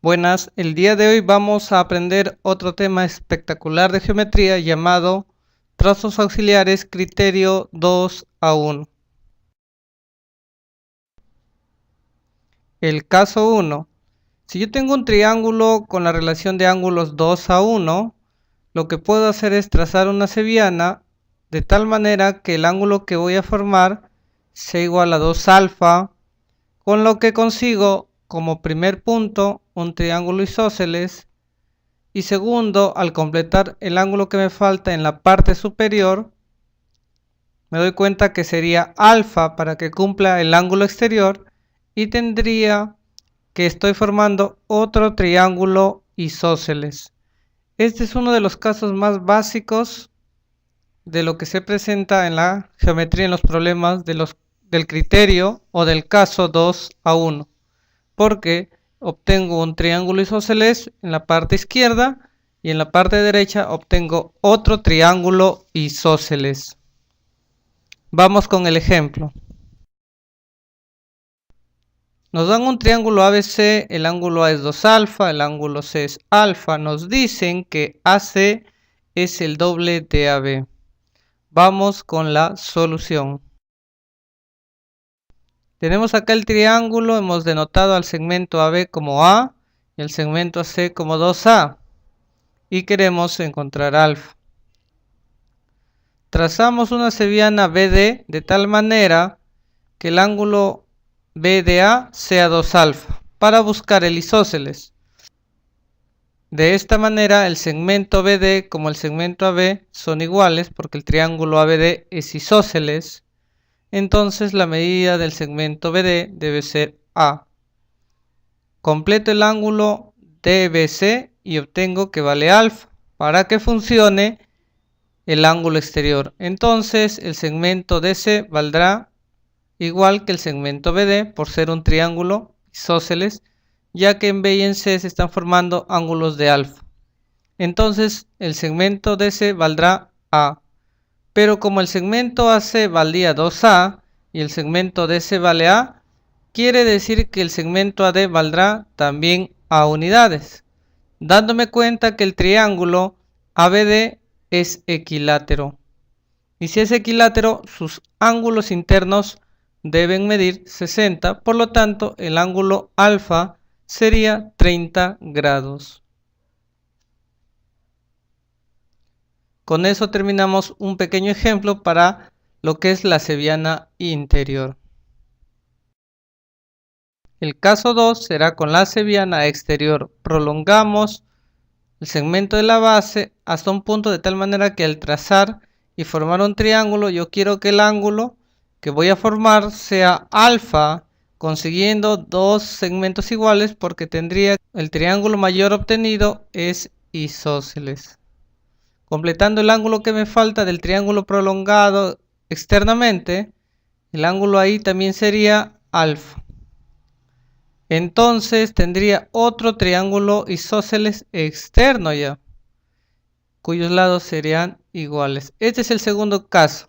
Buenas, el día de hoy vamos a aprender otro tema espectacular de geometría llamado trazos auxiliares criterio 2A1. El caso 1. Si yo tengo un triángulo con la relación de ángulos 2A1, lo que puedo hacer es trazar una sevillana de tal manera que el ángulo que voy a formar sea igual a 2 alfa, con lo que consigo como primer punto un triángulo isósceles y segundo, al completar el ángulo que me falta en la parte superior, me doy cuenta que sería alfa para que cumpla el ángulo exterior y tendría que estoy formando otro triángulo isósceles. Este es uno de los casos más básicos de lo que se presenta en la geometría en los problemas del criterio o del caso 2A1, porque obtengo un triángulo isósceles en la parte izquierda y en la parte derecha obtengo otro triángulo isósceles. Vamos con el ejemplo. Nos dan un triángulo ABC, el ángulo A es 2 alfa, el ángulo C es alfa. Nos dicen que AC es el doble de AB. Vamos con la solución. Tenemos acá el triángulo, hemos denotado al segmento AB como A y el segmento AC como 2A. Y queremos encontrar alfa. Trazamos una sevillana BD de tal manera que el ángulo BDA sea 2 alfa para buscar el isósceles. De esta manera el segmento BD como el segmento AB son iguales porque el triángulo ABD es isósceles. Entonces la medida del segmento BD debe ser A. Completo el ángulo DBC y obtengo que vale alfa para que funcione el ángulo exterior. Entonces el segmento DC valdrá igual que el segmento BD por ser un triángulo isósceles, ya que en B y en C se están formando ángulos de alfa. Entonces el segmento DC valdrá A. Pero como el segmento AC valía 2A y el segmento DC vale A, quiere decir que el segmento AD valdrá también A unidades, dándome cuenta que el triángulo ABD es equilátero. Y si es equilátero, sus ángulos internos deben medir 60, por lo tanto el ángulo alfa sería 30 grados. Con eso terminamos un pequeño ejemplo para lo que es la sevillana interior. El caso 2 será con la sevillana exterior. Prolongamos el segmento de la base hasta un punto de tal manera que al trazar y formar un triángulo, yo quiero que el ángulo que voy a formar sea alfa, consiguiendo dos segmentos iguales porque tendría el triángulo mayor obtenido es isósceles. Completando el ángulo que me falta del triángulo prolongado externamente, el ángulo ahí también sería alfa. Entonces tendría otro triángulo isósceles externo ya, cuyos lados serían iguales. Este es el segundo caso.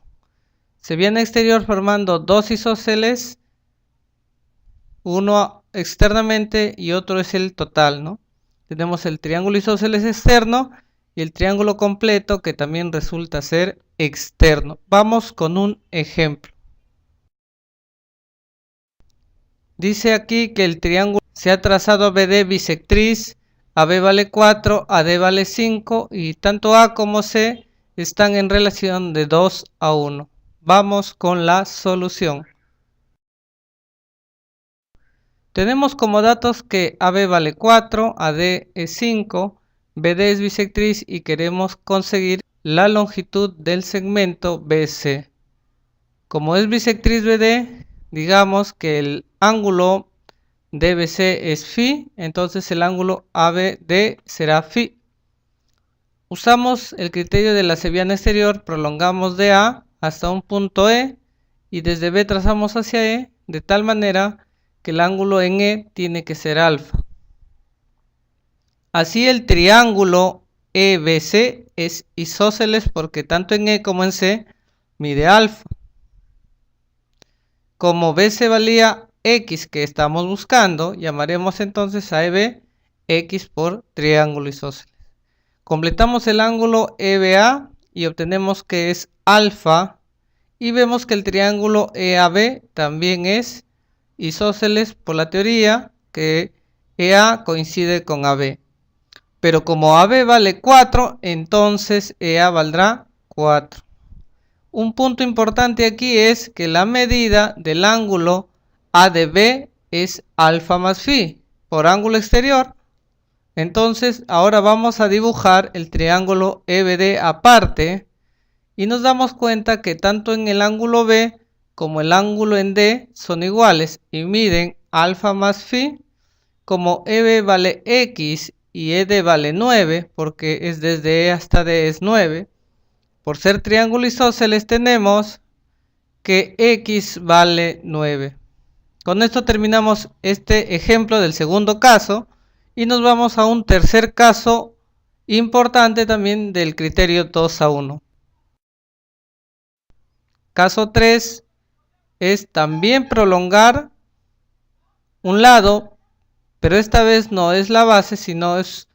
Sevillana exterior formando dos isósceles, uno externamente y otro es el total, ¿no? Tenemos el triángulo isósceles externo y el triángulo completo que también resulta ser externo. Vamos con un ejemplo. Dice aquí que el triángulo se ha trazado BD bisectriz, AB vale 4, AD vale 5 y tanto A como C están en relación de 2:1. Vamos con la solución. Tenemos como datos que AB vale 4, AD es 5, BD es bisectriz y queremos conseguir la longitud del segmento BC. Como es bisectriz BD, digamos que el ángulo DBC es phi, entonces el ángulo ABD será phi. Usamos el criterio de la sevillana exterior, prolongamos de A hasta un punto E y desde B trazamos hacia E de tal manera que el ángulo en E tiene que ser alfa. Así el triángulo EBC es isósceles porque tanto en E como en C mide alfa. Como BC valía X que estamos buscando, llamaremos entonces a EB X por triángulo isósceles. Completamos el ángulo EBA y obtenemos que es alfa, y vemos que el triángulo EAB también es isósceles por la teoría que EA coincide con AB. Pero como AB vale 4, entonces EA valdrá 4. Un punto importante aquí es que la medida del ángulo ADB es alfa más phi por ángulo exterior. Entonces ahora vamos a dibujar el triángulo EBD aparte y nos damos cuenta que tanto en el ángulo B como el ángulo en D son iguales y miden alfa más phi. Como EB vale X y ED vale 9, porque es desde E hasta D es 9, por ser triángulo isósceles tenemos que X vale 9. Con esto terminamos este ejemplo del segundo caso y nos vamos a un tercer caso importante también del criterio 2:1. Caso 3 es también prolongar un lado, pero esta vez no es la base, sino es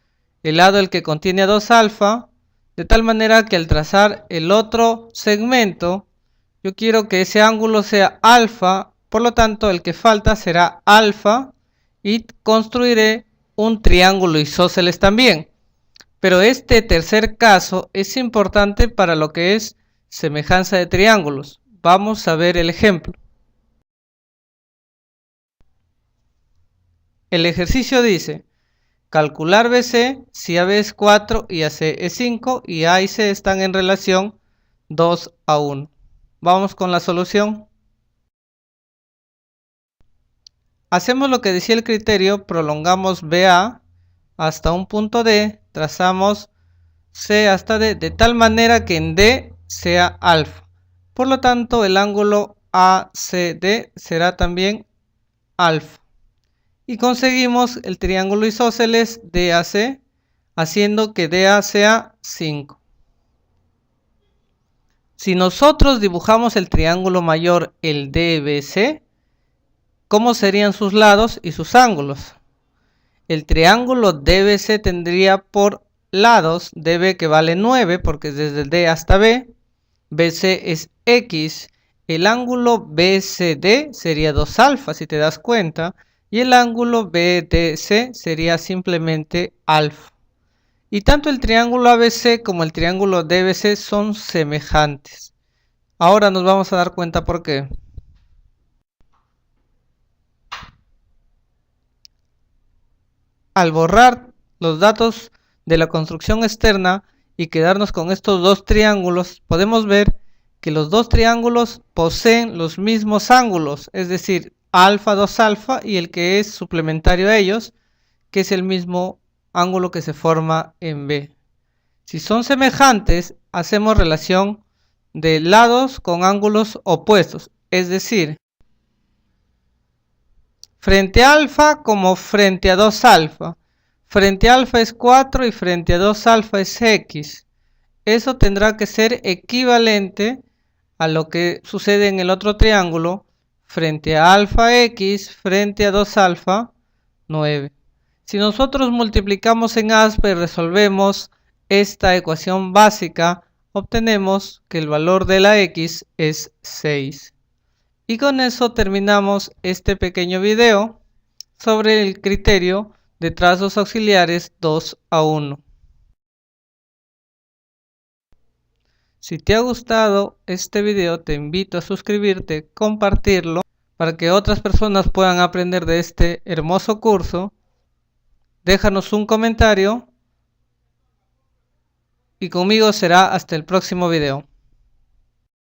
el lado el que contiene a 2 alfa, de tal manera que al trazar el otro segmento, yo quiero que ese ángulo sea alfa, por lo tanto el que falta será alfa y construiré un triángulo isósceles también. Pero este tercer caso es importante para lo que es semejanza de triángulos. Vamos a ver el ejemplo. El ejercicio dice: calcular BC si AB es 4 y AC es 5 y A y C están en relación 2:1. Vamos con la solución. Hacemos lo que decía el criterio, prolongamos BA hasta un punto D, trazamos C hasta D de tal manera que en D sea alfa. Por lo tanto, el ángulo ACD será también alfa. Y conseguimos el triángulo isósceles DAC, haciendo que DA sea 5. Si nosotros dibujamos el triángulo mayor, el DBC, ¿cómo serían sus lados y sus ángulos? El triángulo DBC tendría por lados DB que vale 9, porque es desde D hasta B. BC es X. El ángulo BCD sería 2 alfa, si te das cuenta. Y el ángulo BDC sería simplemente alfa. Y tanto el triángulo ABC como el triángulo DBC son semejantes. Ahora nos vamos a dar cuenta por qué. Al borrar los datos de la construcción externa y quedarnos con estos dos triángulos, podemos ver que los dos triángulos poseen los mismos ángulos, es decir, alfa 2 alfa y el que es suplementario a ellos, que es el mismo ángulo que se forma en B. Si son semejantes, hacemos relación de lados con ángulos opuestos, es decir, frente a alfa como frente a 2 alfa. Frente a alfa es 4 y frente a 2 alfa es X. Eso tendrá que ser equivalente a lo que sucede en el otro triángulo. Frente a alfa X, frente a 2 alfa, 9. Si nosotros multiplicamos en ASPE y resolvemos esta ecuación básica, obtenemos que el valor de la X es 6. Y con eso terminamos este pequeño video sobre el criterio de trazos auxiliares 2:1. Si te ha gustado este video, te invito a suscribirte, compartirlo para que otras personas puedan aprender de este hermoso curso. Déjanos un comentario y conmigo será hasta el próximo video.